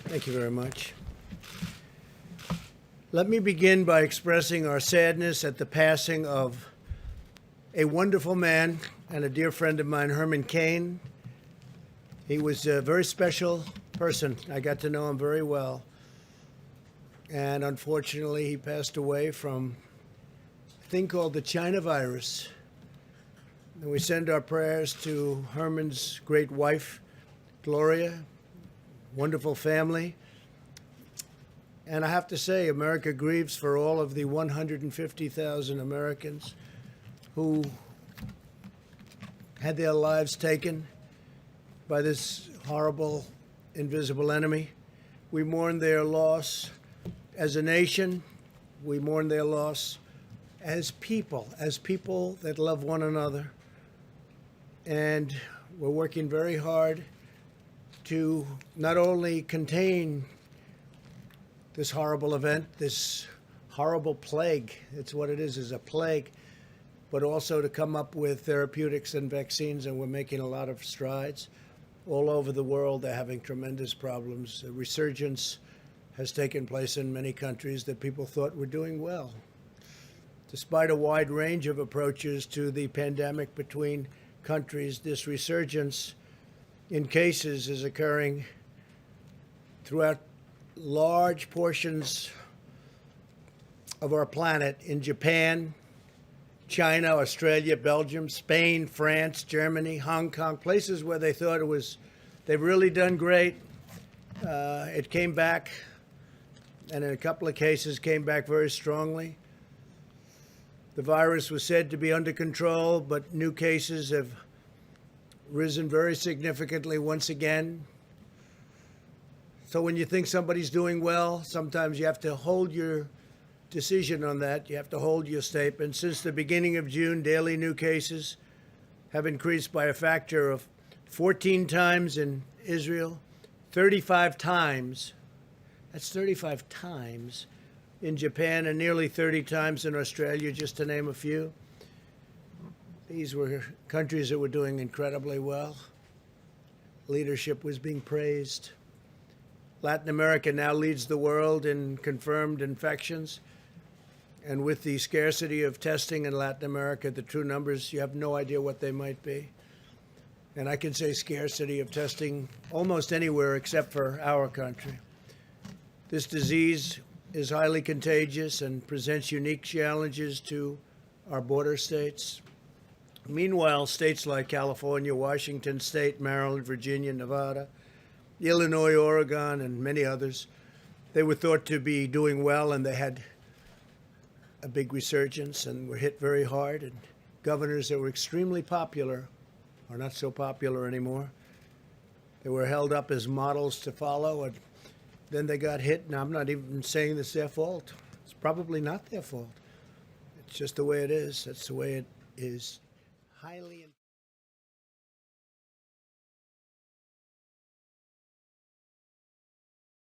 Thank you very much. Let me begin by expressing our sadness at the passing of a wonderful man and a dear friend of mine, Herman Cain. He was a very special person. I got to know him very well. And unfortunately, he passed away from a thing called the China virus. And we send our prayers to Herman's great wife, Gloria, wonderful family. And I have to say, America grieves for all of the 150,000 Americans who had their lives taken by this horrible, invisible enemy. We mourn their loss as a nation. We mourn their loss as people that love one another. And we're working very hard to not only contain this horrible event, this horrible plague, it's what it is a plague, but also to come up with therapeutics and vaccines, and we're making a lot of strides. All over the world, they're having tremendous problems. A resurgence has taken place in many countries that people thought were doing well. Despite a wide range of approaches to the pandemic between countries, this resurgence in cases is occurring throughout large portions of our planet in Japan, China, Australia, Belgium, Spain, France, Germany, Hong Kong, places where they thought they've really done great. It came back, and in a couple of cases came back very strongly. The virus was said to be under control, but new cases have risen very significantly once again. So when you think somebody's doing well, sometimes you have to hold your decision on that. You have to hold your statement. Since the beginning of June, daily new cases have increased by a factor of 14 times in Israel, 35 times, that's 35 times in Japan, and nearly 30 times in Australia, just to name a few. These were countries that were doing incredibly well. Leadership was being praised. Latin America now leads the world in confirmed infections. And with the scarcity of testing in Latin America, the true numbers, you have no idea what they might be. And I can say scarcity of testing almost anywhere except for our country. This disease is highly contagious and presents unique challenges to our border states. Meanwhile, states like California, Washington State, Maryland, Virginia, Nevada, Illinois, Oregon, and many others, they were thought to be doing well, and they had a big resurgence and were hit very hard. And governors that were extremely popular are not so popular anymore. They were held up as models to follow, and then they got hit. And I'm not even saying it's their fault. It's probably not their fault. It's just the way it is. That's the way it is. Highly